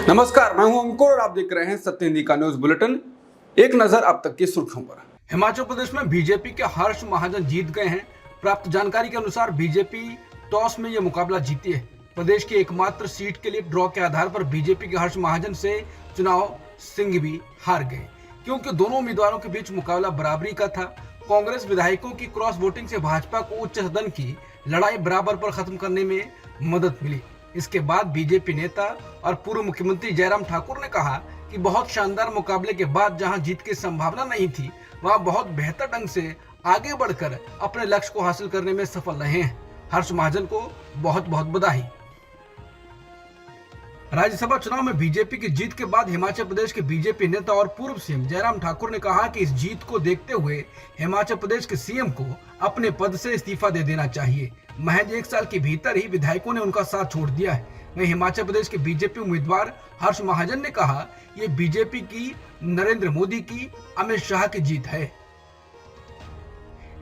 नमस्कार, मैं हूं अंकुर और आप देख रहे हैं सत्य हिंदी का न्यूज बुलेटिन। एक नजर अब तक की सुर्खियों पर। हिमाचल प्रदेश में बीजेपी के हर्ष महाजन जीत गए हैं। प्राप्त जानकारी के अनुसार बीजेपी टॉस में यह मुकाबला जीती है। प्रदेश की एकमात्र सीट के लिए ड्रॉ के आधार पर बीजेपी के हर्ष महाजन से चुनाव सिंह भी हार गए, क्योंकि दोनों उम्मीदवारों के बीच मुकाबला बराबरी का था। कांग्रेस विधायकों की क्रॉस वोटिंग से भाजपा को उच्च सदन की लड़ाई बराबर पर खत्म करने में मदद मिली। इसके बाद बीजेपी नेता और पूर्व मुख्यमंत्री जयराम ठाकुर ने कहा कि बहुत शानदार मुकाबले के बाद जहां जीत की संभावना नहीं थी, वहां बहुत बेहतर ढंग से आगे बढ़कर अपने लक्ष्य को हासिल करने में सफल रहे हैं। हर्ष महाजन को बहुत बहुत बधाई। राज्यसभा चुनाव में बीजेपी की जीत के बाद हिमाचल प्रदेश के बीजेपी नेता और पूर्व सीएम जयराम ठाकुर ने कहा कि इस जीत को देखते हुए हिमाचल प्रदेश के सीएम को अपने पद से इस्तीफा दे देना चाहिए। महज 1 साल के भीतर ही विधायकों ने उनका साथ छोड़ दिया है। वहीं हिमाचल प्रदेश के बीजेपी उम्मीदवार हर्ष महाजन ने कहा, ये बीजेपी की, नरेंद्र मोदी की, अमित शाह की जीत है।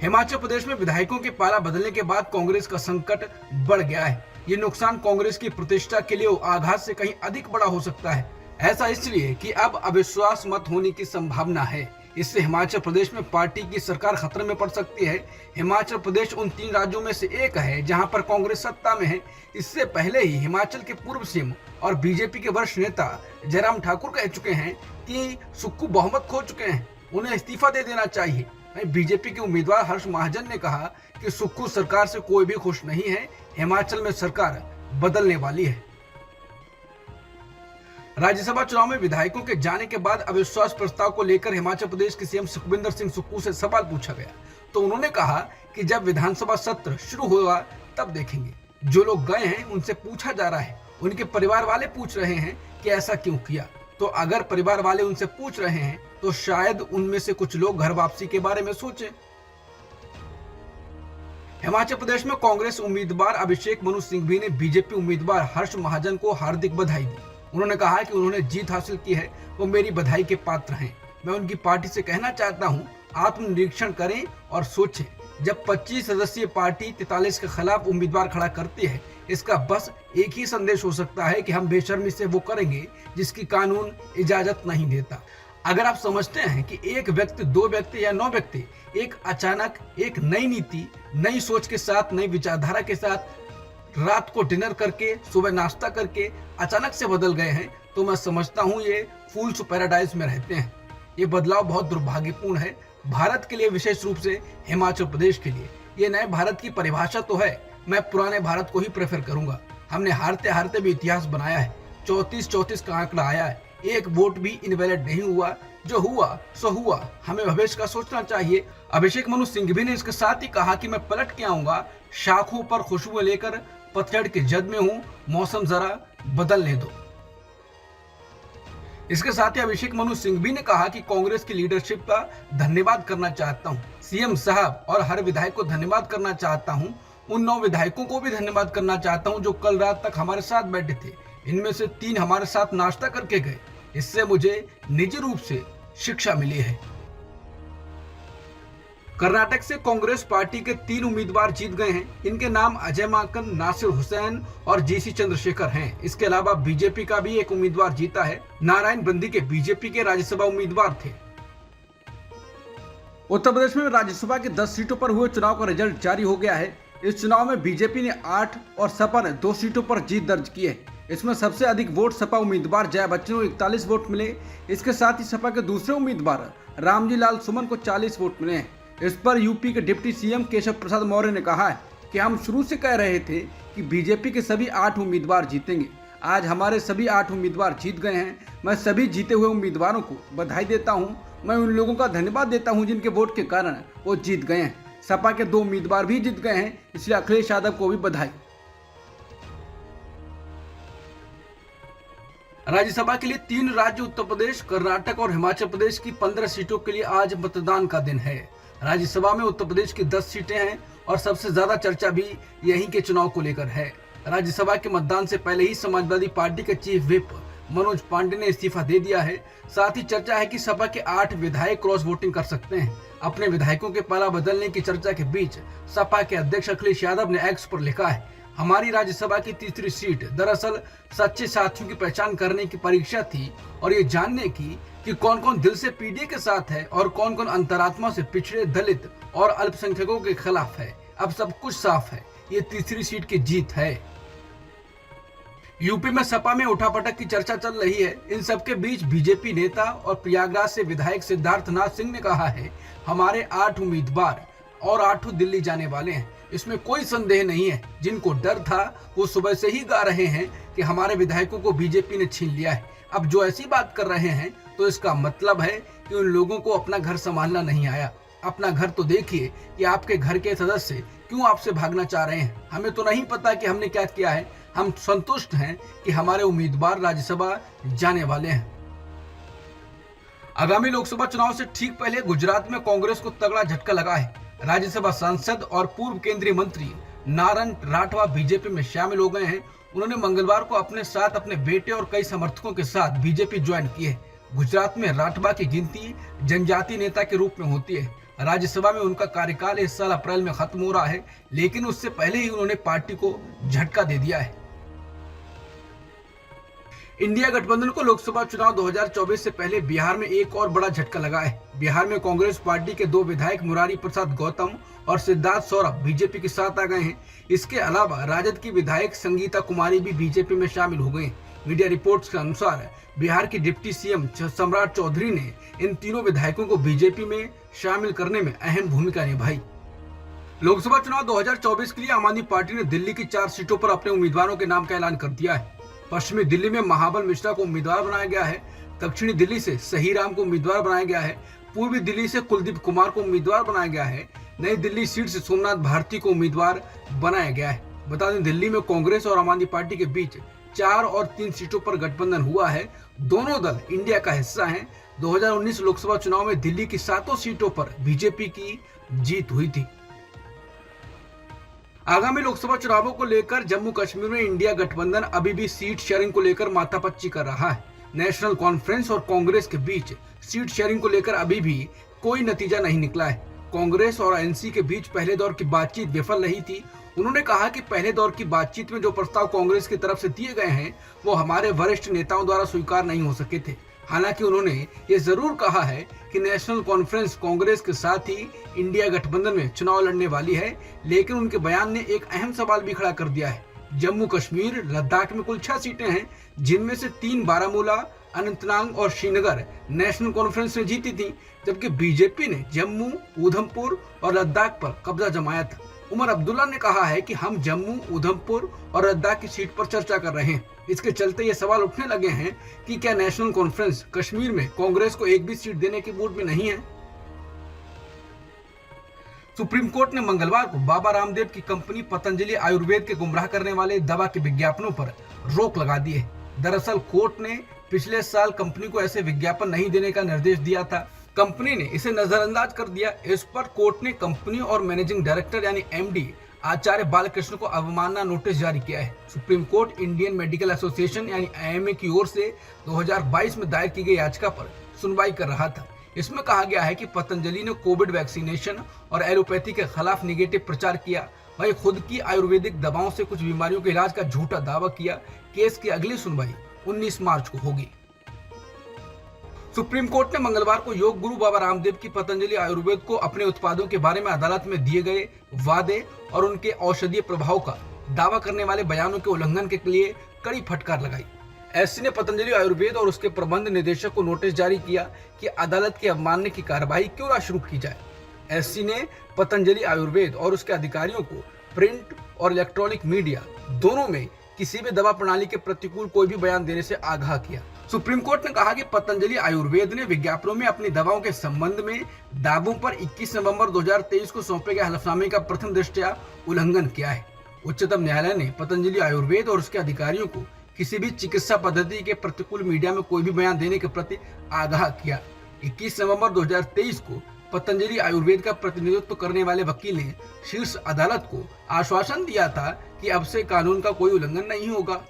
हिमाचल प्रदेश में विधायकों के पाला बदलने के बाद कांग्रेस का संकट बढ़ गया है। ये नुकसान कांग्रेस की प्रतिष्ठा के लिए आघात से कहीं अधिक बड़ा हो सकता है। ऐसा इसलिए कि अब अविश्वास मत होने की संभावना है। इससे हिमाचल प्रदेश में पार्टी की सरकार खतरे में पड़ सकती है। हिमाचल प्रदेश उन 3 राज्यों में से एक है जहां पर कांग्रेस सत्ता में है। इससे पहले ही हिमाचल के पूर्व सीएम और बीजेपी के वरिष्ठ नेता जयराम ठाकुर कह चुके हैं कि सुक्खू बहुमत खो चुके हैं, उन्हें इस्तीफा दे देना चाहिए। बीजेपी के उम्मीदवार हर्ष महाजन ने कहा कि सुक्खू सरकार से कोई भी खुश नहीं है, हिमाचल में सरकार बदलने वाली है। राज्यसभा चुनाव में विधायकों के जाने के बाद अविश्वास प्रस्ताव को लेकर हिमाचल प्रदेश के सीएम सुखविंदर सिंह सुक्खू से सवाल पूछा गया, तो उन्होंने कहा कि जब विधानसभा सत्र शुरू होगा तब देखेंगे। जो लोग गए हैं उनसे पूछा जा रहा है, उनके परिवार वाले पूछ रहे हैं कि ऐसा क्यों किया। तो अगर परिवार वाले उनसे पूछ रहे हैं तो शायद उनमें से कुछ लोग घर वापसी के बारे में सोचें। हिमाचल प्रदेश में कांग्रेस उम्मीदवार अभिषेक मनु सिंघवी ने बीजेपी उम्मीदवार हर्ष महाजन को हार्दिक बधाई दी। उन्होंने कहा कि उन्होंने जीत हासिल की है, वो मेरी बधाई के पात्र हैं। मैं उनकी पार्टी से कहना चाहता हूं, आत्मनिरीक्षण करें और सोचें। जब 25 सदस्यीय पार्टी 43 के खिलाफ उम्मीदवार खड़ा करती है, इसका बस एक ही संदेश हो सकता है कि हम बेशर्मी से वो करेंगे जिसकी कानून इजाजत नहीं देता। अगर आप समझते हैं कि एक व्यक्ति, 2 व्यक्ति या 9 व्यक्ति एक अचानक एक नई नीति, नई सोच के साथ, नई विचारधारा के साथ रात को डिनर करके, सुबह नाश्ता करके अचानक से बदल गए हैं, तो मैं समझता हूं ये फूल्स पैराडाइज में रहते हैं। ये बदलाव बहुत दुर्भाग्यपूर्ण है भारत के लिए, विशेष रूप से हिमाचल प्रदेश के लिए। ये नए भारत की परिभाषा तो है, मैं पुराने भारत को ही प्रेफर करूंगा। हमने हारते हारते भी इतिहास बनाया है। 34-34 का आंकड़ा आया है, एक वोट भी इनवैलिड नहीं हुआ। जो हुआ सो हुआ, हमें भविष्य का सोचना चाहिए। अभिषेक मनु सिंघवी ने इसके साथ ही कहा कि मैं पलट के आऊंगा, शाखों पर खुशबू लेकर, पतझड़ के जद में हूं, मौसम जरा बदलने दो। इसके साथ ही अभिषेक मनु सिंघवी ने कहा कि कांग्रेस की लीडरशिप का धन्यवाद करना चाहता हूं, सीएम साहब और हर विधायक को धन्यवाद करना चाहता हूं। उन 9 विधायकों को भी धन्यवाद करना चाहता हूं जो कल रात तक हमारे साथ बैठे थे। इनमें से 3 हमारे साथ नाश्ता करके गए। इससे मुझे निजी रूप से शिक्षा मिली है। कर्नाटक से कांग्रेस पार्टी के 3 उम्मीदवार जीत गए हैं। इनके नाम अजय माकन, नासिर हुसैन और जीसी चंद्रशेखर हैं। इसके अलावा बीजेपी का भी एक उम्मीदवार जीता है। नारायण बंदी के बीजेपी के राज्यसभा उम्मीदवार थे। उत्तर प्रदेश में राज्यसभा की 10 सीटों पर हुए चुनाव का रिजल्ट जारी हो गया है। इस चुनाव में बीजेपी ने 8 और सपा ने 2 सीटों पर जीत दर्ज की है। इसमें सबसे अधिक वोट सपा उम्मीदवार जया बच्चन को 41 वोट मिले। इसके साथ ही सपा के दूसरे उम्मीदवार रामजी लाल सुमन को 40 वोट मिले हैं। इस पर यूपी के डिप्टी सीएम केशव प्रसाद मौर्य ने कहा है कि हम शुरू से कह रहे थे कि बीजेपी के सभी 8 उम्मीदवार जीतेंगे। आज हमारे सभी 8 उम्मीदवार जीत गए हैं। मैं सभी जीते हुए उम्मीदवारों को बधाई देता हूं। मैं उन लोगों का धन्यवाद देता हूं जिनके वोट के कारण वो जीत गए हैं। सपा के 2 उम्मीदवार भी जीत गए हैं, इसलिए अखिलेश यादव को भी बधाई। राज्यसभा के लिए 3 राज्य उत्तर प्रदेश, कर्नाटक और हिमाचल प्रदेश की 15 सीटों के लिए आज मतदान का दिन है। राज्यसभा में उत्तर प्रदेश की 10 सीटें हैं और सबसे ज्यादा चर्चा भी यहीं के चुनाव को लेकर है। राज्यसभा के मतदान से पहले ही समाजवादी पार्टी के चीफ व्हिप मनोज पांडे ने इस्तीफा दे दिया है। साथ ही चर्चा है कि सपा के 8 विधायक क्रॉस वोटिंग कर सकते हैं। अपने विधायकों के पाला बदलने की चर्चा के बीच सपा के अध्यक्ष अखिलेश यादव ने एक्स पर लिखा है, हमारी राज्यसभा की तीसरी सीट दरअसल सच्चे साथियों की पहचान करने की परीक्षा थी और ये जानने की कि कौन कौन दिल से पीडीए के साथ है और कौन कौन अंतरात्मा से पिछड़े, दलित और अल्पसंख्यकों के खिलाफ है। अब सब कुछ साफ है, ये तीसरी सीट की जीत है। यूपी में सपा में उठापटक की चर्चा चल रही है। इन सबके बीच बीजेपी नेता और प्रयागराज से विधायक सिद्धार्थनाथ सिंह ने कहा है, हमारे 8 उम्मीदवार और 8 दिल्ली जाने वाले हैं, इसमें कोई संदेह नहीं है। जिनको डर था वो सुबह से ही गा रहे हैं कि हमारे विधायकों को बीजेपी ने छीन लिया है। अब जो ऐसी बात कर रहे हैं तो इसका मतलब है कि उन लोगों को अपना घर संभालना नहीं आया। अपना घर तो देखिए कि आपके घर के सदस्य क्यों आपसे भागना चाह रहे हैं। हमें तो नहीं पता कि हमने क्या किया है, हम संतुष्ट हैं कि हमारे उम्मीदवार राज्यसभा जाने वाले हैं। आगामी लोकसभा चुनाव से ठीक पहले गुजरात में कांग्रेस को तगड़ा झटका लगा है। राज्यसभा सांसद और पूर्व केंद्रीय मंत्री नारण राठवा बीजेपी में शामिल हो गए हैं। उन्होंने मंगलवार को अपने साथ अपने बेटे और कई समर्थकों के साथ बीजेपी ज्वाइन की है। गुजरात में राठवा की गिनती जनजातीय नेता के रूप में होती है। राज्यसभा में उनका कार्यकाल इस साल अप्रैल में खत्म हो रहा है, लेकिन उससे पहले ही उन्होंने पार्टी को झटका दे दिया है। इंडिया गठबंधन को लोकसभा चुनाव 2024 से पहले बिहार में एक और बड़ा झटका लगा है। बिहार में कांग्रेस पार्टी के 2 विधायक मुरारी प्रसाद गौतम और सिद्धार्थ सौरभ बीजेपी के साथ आ गए हैं। इसके अलावा राजद की विधायक संगीता कुमारी भी बीजेपी में शामिल हो गए। मीडिया रिपोर्ट्स के अनुसार बिहार की डिप्टी सीएम सम्राट चौधरी ने इन तीनों विधायकों को बीजेपी में शामिल करने में अहम भूमिका निभाई। लोकसभा चुनाव 2024 के लिए आम आदमी पार्टी ने दिल्ली की 4 सीटों पर अपने उम्मीदवारों के नाम का ऐलान कर दिया है। पश्चिमी दिल्ली में महाबल मिश्रा को उम्मीदवार बनाया गया है। दक्षिणी दिल्ली से सहीराम को उम्मीदवार बनाया गया है। पूर्वी दिल्ली से कुलदीप कुमार को उम्मीदवार बनाया गया है। नई दिल्ली सीट से सोमनाथ भारती को उम्मीदवार बनाया गया है। बता दें, दिल्ली में कांग्रेस और आम आदमी पार्टी के बीच 4 और 3 सीटों पर गठबंधन हुआ है। दोनों दल इंडिया का हिस्सा हैं। 2019 लोकसभा चुनाव में दिल्ली की 7 सीटों पर बीजेपी की जीत हुई थी। आगामी लोकसभा चुनावों को लेकर जम्मू कश्मीर में इंडिया गठबंधन अभी भी सीट शेयरिंग को लेकर माथापच्ची कर रहा है। नेशनल कॉन्फ्रेंस और कांग्रेस के बीच सीट शेयरिंग को लेकर अभी भी कोई नतीजा नहीं निकला है। कांग्रेस और एनसी के बीच पहले दौर की बातचीत विफल रही थी। उन्होंने कहा कि पहले दौर की बातचीत में जो प्रस्ताव कांग्रेस की तरफ से दिए गए हैं वो हमारे वरिष्ठ नेताओं द्वारा स्वीकार नहीं हो सके थे। हालांकि उन्होंने ये जरूर कहा है कि नेशनल कॉन्फ्रेंस कांग्रेस के साथ ही इंडिया गठबंधन में चुनाव लड़ने वाली है, लेकिन उनके बयान ने एक अहम सवाल भी खड़ा कर दिया है। जम्मू कश्मीर लद्दाख में कुल 6 सीटें हैं, जिनमें से 3 बारामूला, अनंतनाग और श्रीनगर नेशनल कॉन्फ्रेंस ने जीती थी, जबकि बीजेपी ने जम्मू, उधमपुर और लद्दाख पर कब्जा जमाया था। उमर अब्दुल्ला ने कहा है कि हम जम्मू, उधमपुर और लद्दाख की सीट पर चर्चा कर रहे हैं। इसके चलते ये सवाल उठने लगे हैं कि क्या नेशनल कॉन्फ्रेंस कश्मीर में कांग्रेस को एक भी सीट देने के मूड में नहीं है। सुप्रीम कोर्ट ने मंगलवार को बाबा रामदेव की कंपनी पतंजलि आयुर्वेद के गुमराह करने वाले दवा के विज्ञापनों पर रोक लगा दी है। दरअसल कोर्ट ने पिछले साल कंपनी को ऐसे विज्ञापन नहीं देने का निर्देश दिया था। कंपनी ने इसे नजरअंदाज कर दिया। इस पर कोर्ट ने कंपनी और मैनेजिंग डायरेक्टर यानी एमडी आचार्य बालकृष्ण को अवमानना नोटिस जारी किया है। Supreme court Indian medical association यानी आईएमए की ओर से 2022 में दायर की गई याचिका पर सुनवाई कर रहा था। इसमें कहा गया है कि पतंजलि ने कोविड वैक्सीनेशन और एलोपैथी के खिलाफ निगेटिव प्रचार किया। वही खुद की आयुर्वेदिक दवाओं से कुछ बीमारियों के इलाज का झूठा दावा किया। केस की अगली सुनवाई 19 मार्च को होगी। सुप्रीम कोर्ट ने मंगलवार को योग गुरु बाबा रामदेव की पतंजलि आयुर्वेद को अपने उत्पादों के बारे में अदालत में दिए गए वादे और उनके औषधीय प्रभाव का दावा करने वाले बयानों के उल्लंघन के लिए कड़ी फटकार लगाई। एससी ने पतंजलि आयुर्वेद और उसके प्रबंध निदेशक को नोटिस जारी किया कि अदालत की अवमानना की कार्रवाई क्यों न शुरू की जाए। एससी ने पतंजलि आयुर्वेद और उसके अधिकारियों को प्रिंट और इलेक्ट्रॉनिक मीडिया दोनों में किसी भी दवा प्रणाली के प्रतिकूल कोई भी बयान देने से आगाह किया। सुप्रीम कोर्ट ने कहा कि पतंजलि आयुर्वेद ने विज्ञापनों में अपनी दवाओं के संबंध में दावों पर 21 नवंबर 2023 को सौंपे गए हलफनामे का प्रथम दृष्टया उल्लंघन किया है। उच्चतम न्यायालय ने पतंजलि आयुर्वेद और उसके अधिकारियों को किसी भी चिकित्सा पद्धति के प्रतिकूल मीडिया में कोई भी बयान देने के प्रति आगाह किया। 21 नवंबर 2023 को पतंजलि आयुर्वेद का प्रतिनिधित्व करने वाले वकील ने शीर्ष अदालत को आश्वासन दिया था कि अब से कानून का कोई उल्लंघन नहीं होगा।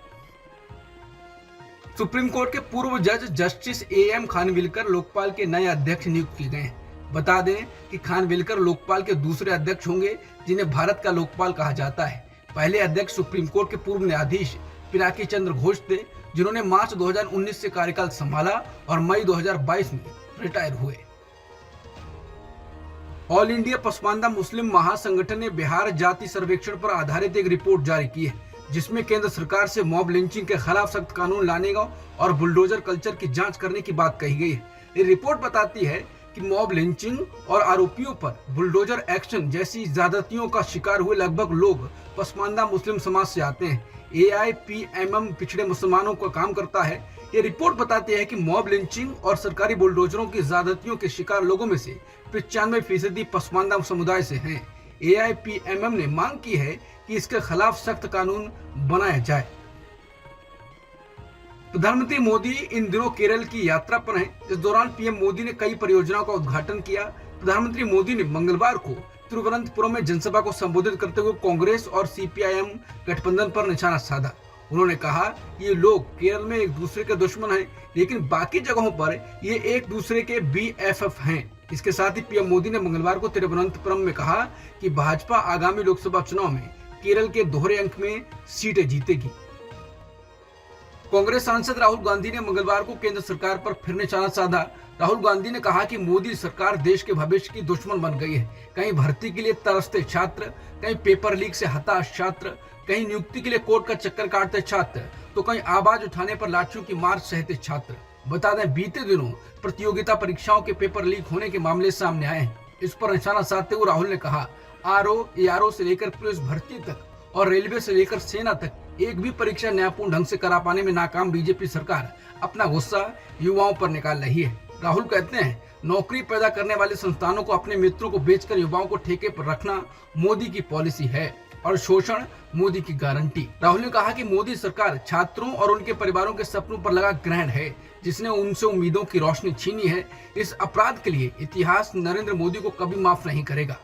सुप्रीम कोर्ट के पूर्व जज जस्टिस एएम खानविलकर लोकपाल के नए अध्यक्ष नियुक्त किए गए हैं। बता दें कि खानविलकर लोकपाल के दूसरे अध्यक्ष होंगे, जिन्हें भारत का लोकपाल कहा जाता है। पहले अध्यक्ष सुप्रीम कोर्ट के पूर्व न्यायाधीश पिनाकी चंद्र घोष थे, जिन्होंने मार्च 2019 से कार्यकाल संभाला और मई 2022 में रिटायर हुए। ऑल इंडिया पसमानदा मुस्लिम महासंगठन ने बिहार जाति सर्वेक्षण पर आधारित एक रिपोर्ट जारी की है, जिसमें केंद्र सरकार से मॉब लिंचिंग के खिलाफ सख्त कानून लाने का और बुलडोजर कल्चर की जांच करने की बात कही गई है। ये रिपोर्ट बताती है कि मॉब लिंचिंग और आरोपियों पर बुलडोजर एक्शन जैसी ज्यादतियों का शिकार हुए लगभग लोग पसमानदा मुस्लिम समाज से आते हैं। AIPMM पिछड़े मुसलमानों का काम करता है। ये रिपोर्ट बताती है कि मॉब लिंचिंग और सरकारी बुलडोजरों की ज्यादतियों के शिकार लोगों में से 95% पसमानदा समुदाय से हैं। AIPMM ने मांग की है कि इसके खिलाफ सख्त कानून बनाया जाए। प्रधानमंत्री मोदी इन दिनों केरल की यात्रा पर हैं। इस दौरान पीएम मोदी ने कई परियोजनाओं का उद्घाटन किया। प्रधानमंत्री मोदी ने मंगलवार को तिरुवनंतपुरम में जनसभा को संबोधित करते हुए कांग्रेस और CPIM गठबंधन पर निशाना साधा। उन्होंने कहा ये लोग केरल में एक दूसरे के दुश्मन हैं, लेकिन बाकी जगहों पर ये एक दूसरे के BFF हैं। इसके साथ ही पीएम मोदी ने मंगलवार को तिरुवनंतपुरम में कहा कि भाजपा आगामी लोकसभा चुनाव में केरल के दोहरे अंक में सीटें जीतेगी। कांग्रेस सांसद राहुल गांधी ने मंगलवार को केंद्र सरकार पर फिर निशाना साधा। राहुल गांधी ने कहा कि मोदी सरकार देश के भविष्य की दुश्मन बन गई है। कहीं भर्ती के लिए तरसते छात्र, कहीं पेपर लीक से हताश छात्र, कहीं नियुक्ति के लिए कोर्ट का चक्कर काटते छात्र, तो कहीं आवाज उठाने पर लाठियों की मार सहते छात्र। बता दें, बीते दिनों प्रतियोगिता परीक्षाओं के पेपर लीक होने के मामले सामने आए हैं। इस पर निशाना साधते हुए राहुल ने कहा, RO, ARO से लेकर पुलिस भर्ती तक और रेलवे से लेकर सेना तक एक भी परीक्षा न्यायपूर्ण ढंग से करा पाने में नाकाम बीजेपी सरकार अपना गुस्सा युवाओं पर निकाल रही है। राहुल कहते हैं, नौकरी पैदा करने वाले संस्थानों को अपने मित्रों को बेचकर युवाओं को ठेके पर रखना मोदी की पॉलिसी है और शोषण मोदी की गारंटी। राहुल ने कहा कि मोदी सरकार छात्रों और उनके परिवारों के सपनों पर लगा ग्रहण है, जिसने उनसे उम्मीदों की रोशनी छीनी है। इस अपराध के लिए इतिहास नरेंद्र मोदी को कभी माफ नहीं करेगा।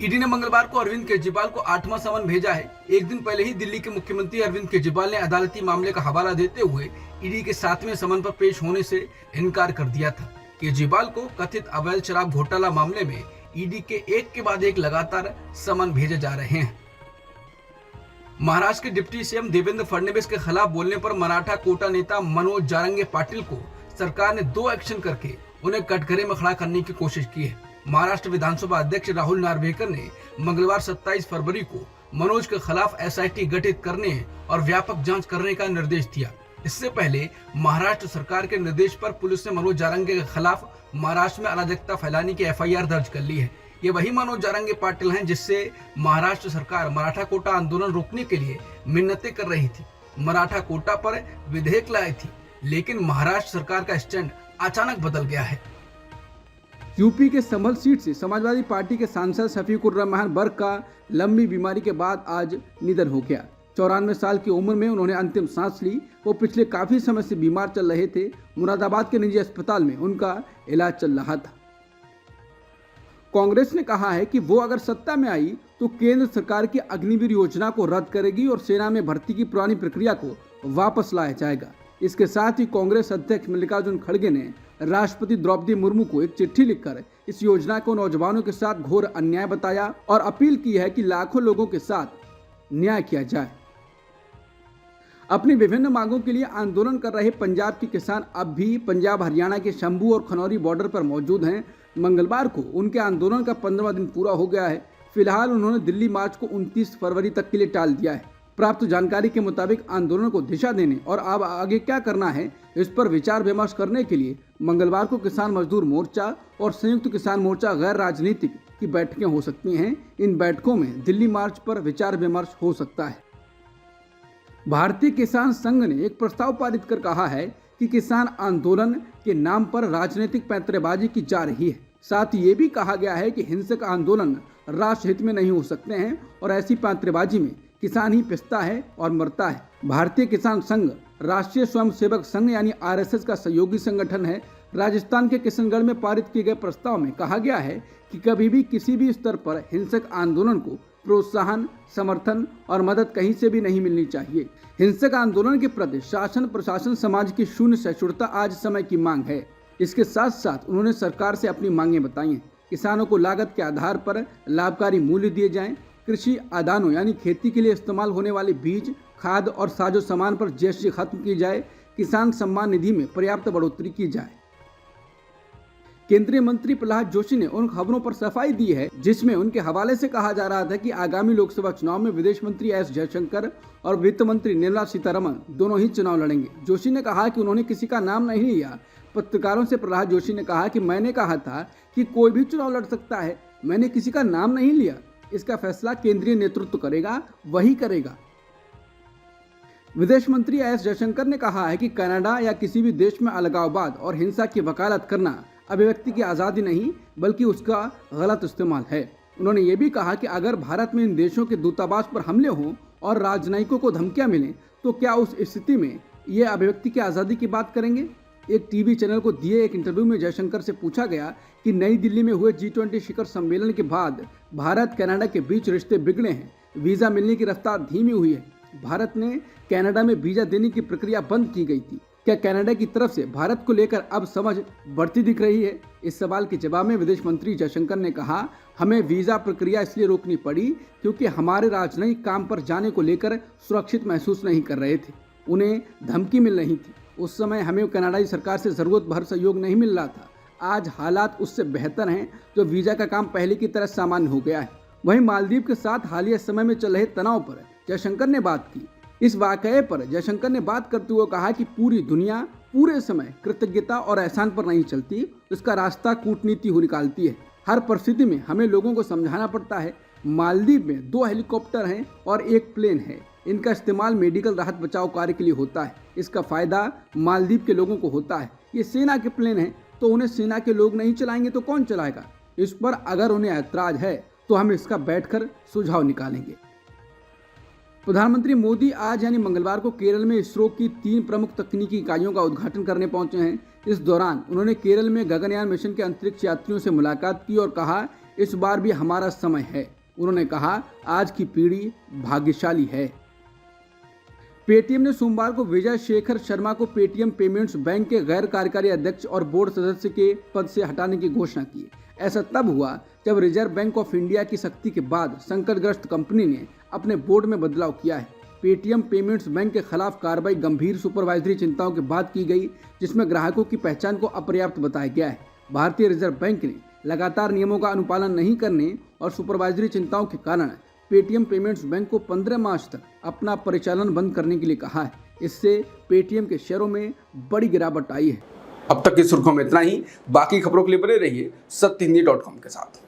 ईडी ने मंगलवार को अरविंद केजरीवाल को 8वां समन भेजा है। एक दिन पहले ही दिल्ली के मुख्यमंत्री अरविंद केजरीवाल ने अदालती मामले का हवाला देते हुए ईडी के 7वें समन पर पेश होने से इनकार कर दिया था। केजरीवाल को कथित अवैध शराब घोटाला मामले में ईडी के एक के बाद एक लगातार समन भेजे जा रहे हैं। महाराष्ट्र के डिप्टी सीएम देवेंद्र फडणवीस के खिलाफ बोलने पर मराठा कोटा नेता मनोज जारंगे पाटिल को सरकार ने 2 एक्शन करके उन्हें कटघरे में खड़ा करने की कोशिश की है। महाराष्ट्र विधानसभा अध्यक्ष राहुल नार्वेकर ने मंगलवार 27 फरवरी को मनोज के खिलाफ SIT गठित करने और व्यापक जांच करने का निर्देश दिया। इससे पहले महाराष्ट्र सरकार के निर्देश पर पुलिस ने मनोज जारंगे के खिलाफ महाराष्ट्र में अराजकता फैलाने की FIR दर्ज कर ली है। ये वही मनोज जारंगे पाटिल हैं जिससे महाराष्ट्र सरकार मराठा कोटा आंदोलन रोकने के लिए मिन्नतें कर रही थी। मराठा कोटा पर विधेयक लाई थी, लेकिन महाराष्ट्र सरकार का स्टैंड अचानक बदल गया है। यूपी के संभल सीट से समाजवादी पार्टी के सांसद शफीकुर रहमान बर्क का लंबी बीमारी के बाद आज निधन हो गया। 94 साल की उम्र में उन्होंने अंतिम सांस ली। वो पिछले काफी समय से बीमार चल रहे थे। मुरादाबाद के निजी अस्पताल में उनका इलाज चल रहा था। कांग्रेस ने कहा है कि वो अगर सत्ता में आई तो केंद्र सरकार की अग्निवीर योजना को रद्द करेगी और सेना में भर्ती की पुरानी प्रक्रिया को वापस लाया जाएगा। इसके साथ ही कांग्रेस अध्यक्ष मल्लिकार्जुन खड़गे ने राष्ट्रपति द्रौपदी मुर्मू को एक चिट्ठी लिखकर इस योजना को नौजवानों के साथ घोर अन्याय बताया और अपील की है कि लाखों लोगों के साथ न्याय किया जाए। अपनी विभिन्न मांगों के लिए आंदोलन कर रहे पंजाब के किसान अब भी पंजाब हरियाणा के शंभू और खनौरी बॉर्डर पर मौजूद हैं। मंगलवार को उनके आंदोलन का 15वां दिन पूरा हो गया है। फिलहाल उन्होंने दिल्ली मार्च को 29 फरवरी तक के लिए टाल दिया है। प्राप्त जानकारी के मुताबिक आंदोलन को दिशा देने और अब आगे क्या करना है इस पर विचार विमर्श करने के लिए मंगलवार को किसान मजदूर मोर्चा और संयुक्त किसान मोर्चा गैर राजनीतिक की बैठकें हो सकती हैं। इन बैठकों में दिल्ली मार्च पर विचार विमर्श हो सकता है। भारतीय किसान संघ ने एक प्रस्ताव पारित कर कहा है कि किसान आंदोलन के नाम पर राजनीतिक पैंतरेबाजी की जा रही है। साथ ही ये भी कहा गया है कि हिंसक आंदोलन राष्ट्र हित में नहीं हो सकते हैं और ऐसी पैंतरेबाजी में किसान ही पिसता है और मरता है। भारतीय किसान संघ राष्ट्रीय स्वयंसेवक संघ यानी RSS का सहयोगी संगठन है। राजस्थान के किशनगढ़ में पारित किए गए प्रस्ताव में कहा गया है कि कभी भी किसी भी स्तर पर हिंसक आंदोलन को प्रोत्साहन, समर्थन और मदद कहीं से भी नहीं मिलनी चाहिए। हिंसक आंदोलन के प्रति शासन प्रशासन समाज की शून्य सहिष्णुता आज समय की मांग है। इसके साथ साथ उन्होंने सरकार से अपनी मांगें बताई हैं। किसानों को लागत के आधार पर लाभकारी मूल्य दिए जाएं, कृषि आदानों यानी खेती के लिए इस्तेमाल होने वाले बीज, खाद और साजो सामान पर जीएसटी खत्म की जाए। किसान सम्मान निधि में पर्याप्त बढ़ोतरी की जाए। केंद्रीय मंत्री प्रहलाद जोशी ने उन खबरों पर सफाई दी है जिसमें उनके हवाले से कहा जा रहा था कि आगामी लोकसभा चुनाव में विदेश मंत्री एस जयशंकर और वित्त मंत्री निर्मला सीतारमण दोनों ही चुनाव लड़ेंगे। जोशी ने कहा कि उन्होंने किसी का नाम नहीं लिया। पत्रकारों से प्रहलाद जोशी ने कहा कि मैंने कहा था कि कोई भी चुनाव लड़ सकता है, मैंने किसी का नाम नहीं लिया। इसका फैसला केंद्रीय नेतृत्व करेगा, वही करेगा। विदेश मंत्री एस जयशंकर ने कहा है कि कनाडा या किसी भी देश में अलगाववाद और हिंसा की वकालत करना अभिव्यक्ति की आज़ादी नहीं बल्कि उसका गलत इस्तेमाल है। उन्होंने ये भी कहा कि अगर भारत में इन देशों के दूतावास पर हमले हों और राजनयिकों को धमकियां मिलें तो क्या उस स्थिति में ये अभिव्यक्ति की आज़ादी की बात करेंगे। एक टीवी चैनल को दिए एक इंटरव्यू में जयशंकर से पूछा गया कि नई दिल्ली में हुए G20 शिखर सम्मेलन के बाद भारत कनाडा के बीच रिश्ते बिगड़े हैं, वीज़ा मिलने की रफ्तार धीमी हुई है, भारत ने कनाडा में वीज़ा देने की प्रक्रिया बंद की गई थी, क्या कनाडा की तरफ से भारत को लेकर अब समझ बढ़ती दिख रही है। इस सवाल के जवाब में विदेश मंत्री जयशंकर ने कहा, हमें वीज़ा प्रक्रिया इसलिए रोकनी पड़ी क्योंकि हमारे राजनयिक काम पर जाने को लेकर सुरक्षित महसूस नहीं कर रहे थे, उन्हें धमकी मिल रही थी। उस समय हमें कनाडाई सरकार से ज़रूरत भर सहयोग नहीं मिल रहा था। आज हालात उससे बेहतर हैं, जो वीज़ा का काम पहले की तरह सामान्य हो गया है। वहीं मालदीव के साथ हालिया समय में चल रहे तनाव पर जयशंकर ने बात की। इस वाकये पर जयशंकर ने बात करते हुए कहा कि पूरी दुनिया पूरे समय कृतज्ञता और एहसान पर नहीं चलती, इसका रास्ता कूटनीति हो निकालती है। हर परिस्थिति में हमें लोगों को समझाना पड़ता है। मालदीव में 2 हेलीकॉप्टर हैं और 1 प्लेन है। इनका इस्तेमाल मेडिकल राहत बचाव कार्य के लिए होता है। इसका फायदा मालदीव के लोगों को होता है। ये सेना के प्लेन हैं तो उन्हें सेना के लोग नहीं चलाएंगे तो कौन चलाएगा। इस पर अगर उन्हें ऐतराज है तो हम इसका बैठकर सुझाव निकालेंगे। प्रधानमंत्री मोदी आज यानी मंगलवार को केरल में इसरो की 3 प्रमुख तकनीकी इकाइयों का उद्घाटन करने पहुंचे हैं। इस दौरान उन्होंने केरल में गगनयान मिशन के अंतरिक्ष यात्रियों से मुलाकात की और कहा, इस बार भी हमारा समय है। उन्होंने कहा, आज की पीढ़ी भाग्यशाली है। पेटीएम ने सोमवार को विजय शेखर शर्मा को पेटीएम पेमेंट्स बैंक के गैर कार्यकारी अध्यक्ष और बोर्ड सदस्य के पद से हटाने की घोषणा की। ऐसा तब हुआ जब रिजर्व बैंक ऑफ इंडिया की सख्ती के बाद संकटग्रस्त कंपनी ने अपने बोर्ड में बदलाव किया है। पेटीएम पेमेंट्स बैंक के खिलाफ कार्रवाई गंभीर सुपरवाइजरी चिंताओं के बाद की गई, जिसमें ग्राहकों की पहचान को अपर्याप्त बताया गया है। भारतीय रिजर्व बैंक ने लगातार नियमों का अनुपालन नहीं करने और सुपरवाइजरी चिंताओं के कारण पेटीएम पेमेंट्स बैंक को 15 मार्च तक अपना परिचालन बंद करने के लिए कहा है। इससे पेटीएम के शेयरों में बड़ी गिरावट आई है। अब तक की सुर्खियों में इतना ही। बाकी खबरों के लिए बने रहिए सत्यहिंदी.com के साथ।